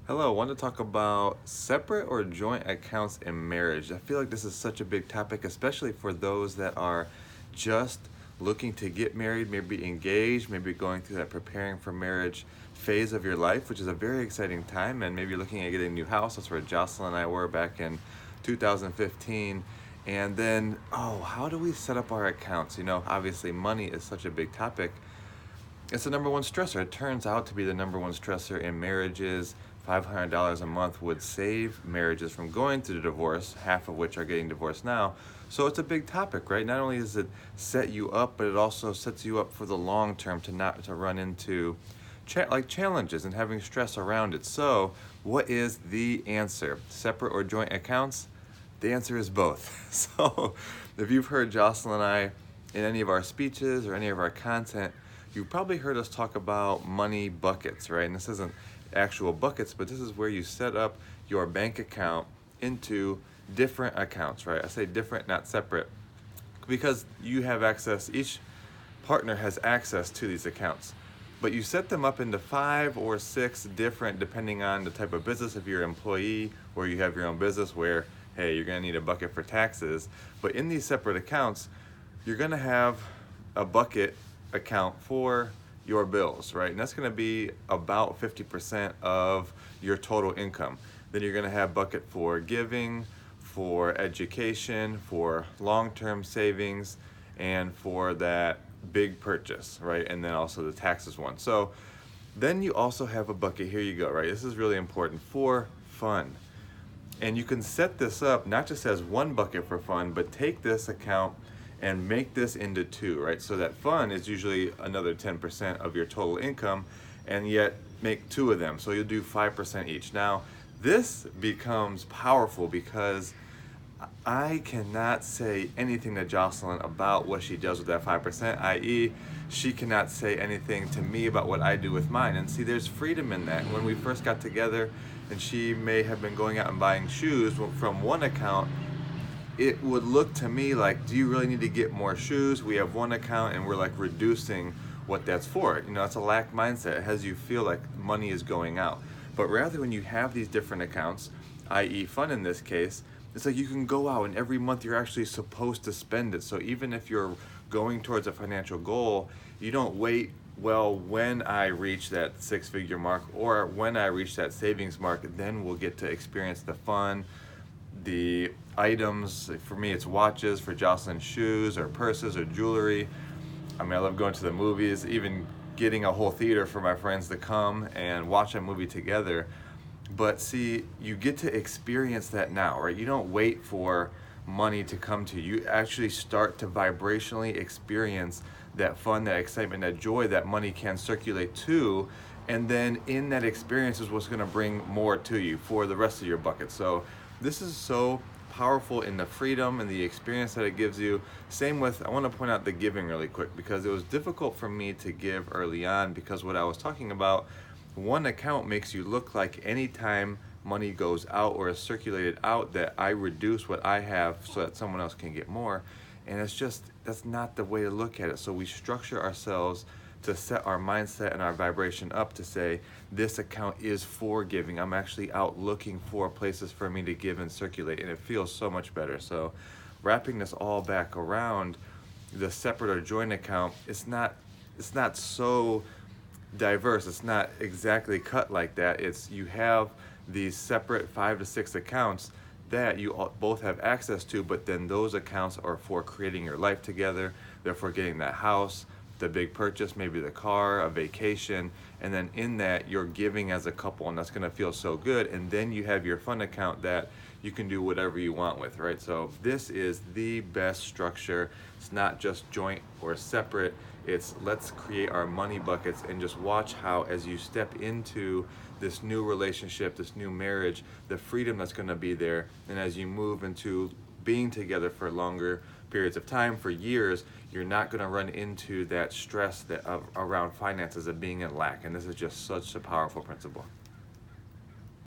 Hello, I want to talk about separate or joint accounts in marriage. I feel like this is such a big topic, especially for those that are just looking to get married, maybe engaged, maybe going through that preparing for marriage phase of your life, which is a very exciting time, and maybe looking at getting a new house. That's where Jocelyn and I were back in 2015. And then, how do we set up our accounts? Obviously, money is such a big topic. It's the number one stressor. It turns out to be the number one stressor in marriages. $500 a month would save marriages from going through divorce, half of which are getting divorced now. So it's a big topic, right? Not only does it set you up, but it also sets you up for the long term to not to run into challenges and having stress around it. So, what is the answer? Separate or joint accounts? The answer is both. So, if you've heard Jocelyn and I in any of our speeches or any of our content, you've probably heard us talk about money buckets, right? And this isn't actual buckets, but this is where you set up your bank account into different accounts, right? I say different, not separate, because you have access, each partner has access to these accounts. But you set them up into 5 or 6 different, depending on the type of business. If you're an employee or you have your own business where, hey, you're gonna need a bucket for taxes. But in these separate accounts, you're gonna have a bucket account for your bills, right? And that's going to be about 50% of your total income. Then you're going to have bucket for giving, for education, for long-term savings, and for that big purchase, right? And then also the taxes one. So then you also have a bucket, here you go, right? This is really important, for fun. And you can set this up not just as one bucket for fun, but take this account and make this into 2, right? So that fun is usually another 10% of your total income, and yet make 2 of them. So you'll do 5% each. Now, this becomes powerful because I cannot say anything to Jocelyn about what she does with that 5%, i.e., she cannot say anything to me about what I do with mine. And see, there's freedom in that. When we first got together, and she may have been going out and buying shoes from one account, it would look to me like, do you really need to get more shoes? We have one account and we're like reducing what that's for. It's a lack mindset. It has you feel like money is going out. But rather, when you have these different accounts, i.e. fun in this case, it's like you can go out and every month you're actually supposed to spend it. So even if you're going towards a financial goal, you don't wait, well, when I reach that 6-figure mark or when I reach that savings mark, then we'll get to experience the fun, the items. For me, it's watches. For Jocelyn, shoes or purses or jewelry. I mean, I love going to the movies, even getting a whole theater for my friends to come and watch a movie together. But see, you get to experience that now, right? You don't wait for money to come to you. You actually start to vibrationally experience that fun, that excitement, that joy that money can circulate to. And then in that experience is what's going to bring more to you for the rest of your bucket. So this is so powerful in the freedom and the experience that it gives you. Same with, I want to point out the giving really quick, because it was difficult for me to give early on, because what I was talking about, one account makes you look like anytime money goes out or is circulated out, that I reduce what I have so that someone else can get more. And it's just, that's not the way to look at it. So we structure ourselves to set our mindset and our vibration up to say, this account is for giving. I'm actually out looking for places for me to give and circulate, and it feels so much better. So wrapping this all back around, the separate or joint account, it's not so diverse. It's not exactly cut like that. It's, you have these separate 5 to 6 accounts that you both have access to, but then those accounts are for creating your life together. They're for getting that house, the big purchase, maybe the car, a vacation, and then in that you're giving as a couple, and that's going to feel so good. And then you have your fun account that you can do whatever you want with, right? So this is the best structure. It's not just joint or separate. It's, let's create our money buckets and just watch how, as you step into this new relationship, this new marriage, the freedom that's going to be there, and as you move into being together for longer periods of time, for years, you're not going to run into that stress that around finances of being in lack. And this is just such a powerful principle.